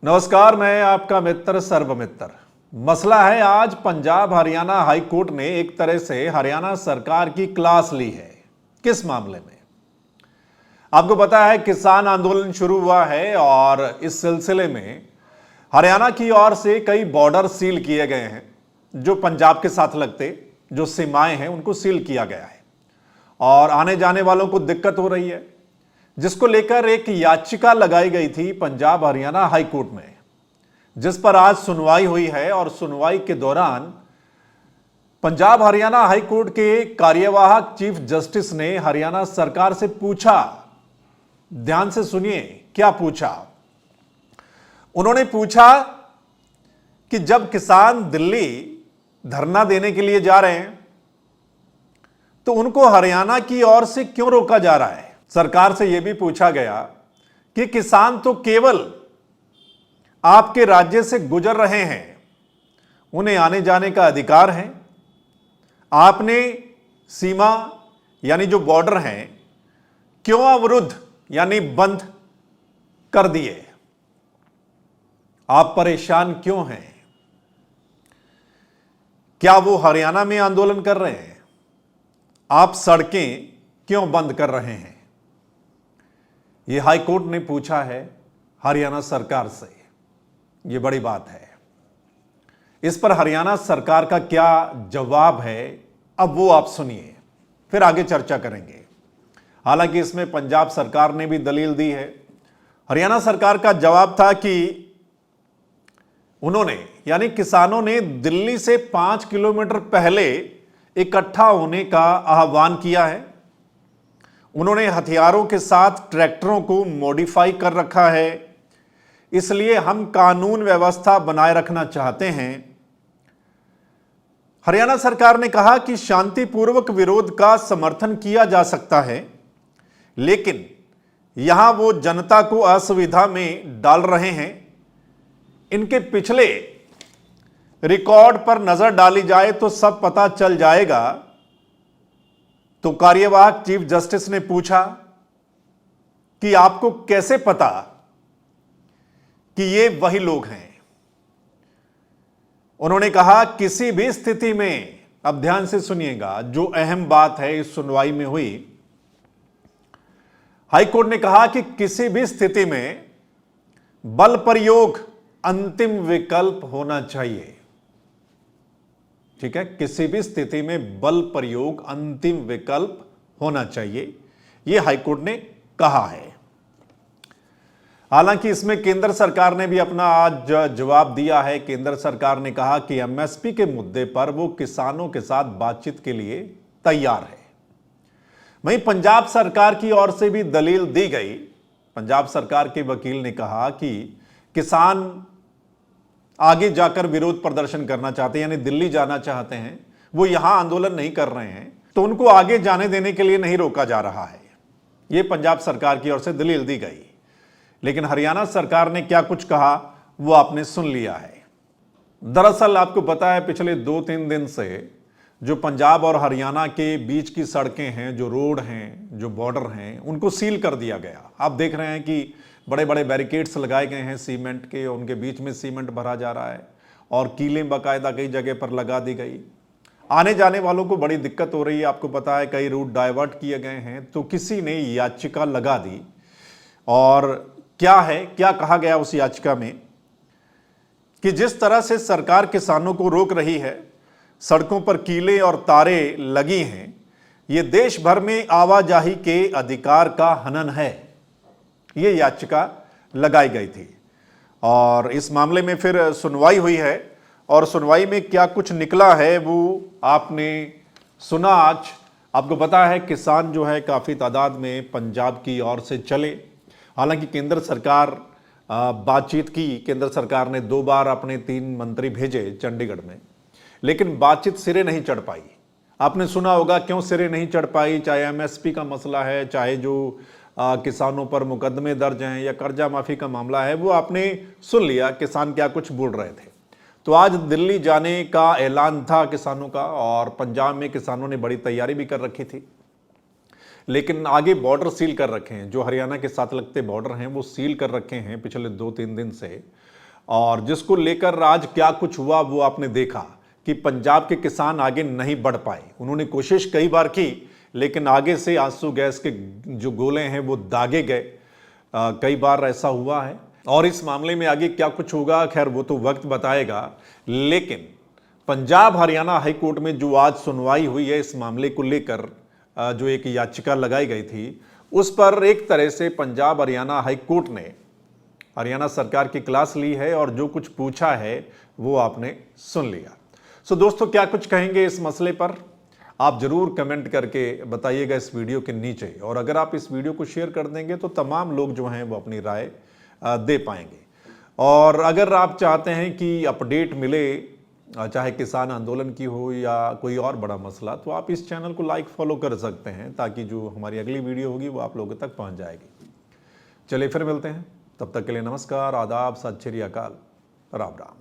नमस्कार, मैं आपका मित्र सर्वमित्र। मसला है, आज पंजाब हरियाणा हाई कोर्ट ने एक तरह से हरियाणा सरकार की क्लास ली है। किस मामले में? आपको पता है किसान आंदोलन शुरू हुआ है और इस सिलसिले में हरियाणा की ओर से कई बॉर्डर सील किए गए हैं। जो पंजाब के साथ लगते जो सीमाएं हैं उनको सील किया गया है और आने जाने वालों को दिक्कत हो रही है, जिसको लेकर एक याचिका लगाई गई थी पंजाब हरियाणा हाई कोर्ट में, जिस पर आज सुनवाई हुई है। और सुनवाई के दौरान पंजाब हरियाणा हाई कोर्ट के कार्यवाहक चीफ जस्टिस ने हरियाणा सरकार से पूछा, ध्यान से सुनिए क्या पूछा। उन्होंने पूछा कि जब किसान दिल्ली धरना देने के लिए जा रहे हैं तो उनको हरियाणा की ओर से क्यों रोका जा रहा है। सरकार से यह भी पूछा गया कि किसान तो केवल आपके राज्य से गुजर रहे हैं, उन्हें आने जाने का अधिकार है, आपने सीमा यानी जो बॉर्डर हैं क्यों अवरुद्ध यानी बंद कर दिए, आप परेशान क्यों हैं? क्या वो हरियाणा में आंदोलन कर रहे हैं? आप सड़कें क्यों बंद कर रहे हैं? यह हाई कोर्ट ने पूछा है हरियाणा सरकार से। यह बड़ी बात है। इस पर हरियाणा सरकार का क्या जवाब है, अब वो आप सुनिए, फिर आगे चर्चा करेंगे। हालांकि इसमें पंजाब सरकार ने भी दलील दी है। हरियाणा सरकार का जवाब था कि उन्होंने यानी किसानों ने दिल्ली से 5 किलोमीटर पहले इकट्ठा होने का आह्वान किया है। उन्होंने हथियारों के साथ ट्रैक्टरों को मॉडिफाई कर रखा है, इसलिए हम कानून व्यवस्था बनाए रखना चाहते हैं। हरियाणा सरकार ने कहा कि शांतिपूर्वक विरोध का समर्थन किया जा सकता है, लेकिन यहां वो जनता को असुविधा में डाल रहे हैं। इनके पिछले रिकॉर्ड पर नजर डाली जाए तो सब पता चल जाएगा। तो कार्यवाहक चीफ जस्टिस ने पूछा कि आपको कैसे पता कि ये वही लोग हैं। उन्होंने कहा किसी भी स्थिति में, अब ध्यान से सुनिएगा, जो अहम बात है इस सुनवाई में हुई, हाईकोर्ट ने कहा कि किसी भी स्थिति में बल प्रयोग अंतिम विकल्प होना चाहिए। ठीक है, किसी भी स्थिति में बल प्रयोग अंतिम विकल्प होना चाहिए, यह हाईकोर्ट ने कहा है। हालांकि इसमें केंद्र सरकार ने भी अपना आज जवाब दिया है। केंद्र सरकार ने कहा कि एमएसपी के मुद्दे पर वो किसानों के साथ बातचीत के लिए तैयार है। वहीं पंजाब सरकार की ओर से भी दलील दी गई। पंजाब सरकार के वकील ने कहा कि किसान आगे जाकर विरोध प्रदर्शन करना चाहते हैं, यानी दिल्ली जाना चाहते हैं, वो यहां आंदोलन नहीं कर रहे हैं, तो उनको आगे जाने देने के लिए नहीं रोका जा रहा है। यह पंजाब सरकार की ओर से दलील दी गई। लेकिन हरियाणा सरकार ने क्या कुछ कहा वो आपने सुन लिया है। दरअसल आपको पता है पिछले 2-3 दिन से जो पंजाब और हरियाणा के बीच की सड़कें हैं, जो रोड हैं, जो बॉर्डर हैं, उनको सील कर दिया गया। आप देख रहे हैं कि बड़े बड़े बैरिकेड्स लगाए गए हैं सीमेंट के, उनके बीच में सीमेंट भरा जा रहा है और कीलें बाकायदा कई जगह पर लगा दी गई। आने जाने वालों को बड़ी दिक्कत हो रही है। आपको पता है कई रूट डाइवर्ट किए गए हैं। तो किसी ने याचिका लगा दी और क्या है, क्या कहा गया उस याचिका में कि जिस तरह से सरकार किसानों को रोक रही है, सड़कों पर कीले और तारे लगी हैं, ये देश भर में आवाजाही के अधिकार का हनन है। ये याचिका लगाई गई थी और इस मामले में फिर सुनवाई हुई है और सुनवाई में क्या कुछ निकला है वो आपने सुना। आज आपको पता है किसान जो है काफ़ी तादाद में पंजाब की ओर से चले। हालांकि केंद्र सरकार बातचीत की, केंद्र सरकार ने 2 बार अपने 3 मंत्री भेजे चंडीगढ़ में, लेकिन बातचीत सिरे नहीं चढ़ पाई। आपने सुना होगा क्यों सिरे नहीं चढ़ पाई, चाहे एमएसपी का मसला है, चाहे जो किसानों पर मुकदमे दर्ज हैं या कर्जा माफी का मामला है, वो आपने सुन लिया किसान क्या कुछ बोल रहे थे। तो आज दिल्ली जाने का ऐलान था किसानों का और पंजाब में किसानों ने बड़ी तैयारी भी कर रखी थी। लेकिन आगे बॉर्डर सील कर रखे हैं। जो हरियाणा के साथ लगते बॉर्डर हैं वो सील कर रखे हैं पिछले 2-3 दिन से, और जिसको लेकर आज क्या कुछ हुआ वो आपने देखा कि पंजाब के किसान आगे नहीं बढ़ पाए। उन्होंने कोशिश कई बार की, लेकिन आगे से आंसू गैस के जो गोले हैं वो दागे गए। कई बार ऐसा हुआ है, और इस मामले में आगे क्या कुछ होगा खैर वो तो वक्त बताएगा। लेकिन पंजाब हरियाणा हाई कोर्ट में जो आज सुनवाई हुई है इस मामले को लेकर, जो एक याचिका लगाई गई थी, उस पर एक तरह से पंजाब हरियाणा हाई कोर्ट ने हरियाणा सरकार की क्लास ली है और जो कुछ पूछा है वो आपने सुन लिया। सो दोस्तों, क्या कुछ कहेंगे इस मसले पर? आप जरूर कमेंट करके बताइएगा इस वीडियो के नीचे, और अगर आप इस वीडियो को शेयर कर देंगे तो तमाम लोग जो हैं वो अपनी राय दे पाएंगे। और अगर आप चाहते हैं कि अपडेट मिले, चाहे किसान आंदोलन की हो या कोई और बड़ा मसला, तो आप इस चैनल को लाइक फॉलो कर सकते हैं, ताकि जो हमारी अगली वीडियो होगी वो आप लोगों तक पहुंच जाएगी। चलिए फिर मिलते हैं, तब तक के लिए नमस्कार, आदाब, सत श्री अकाल, राम राम।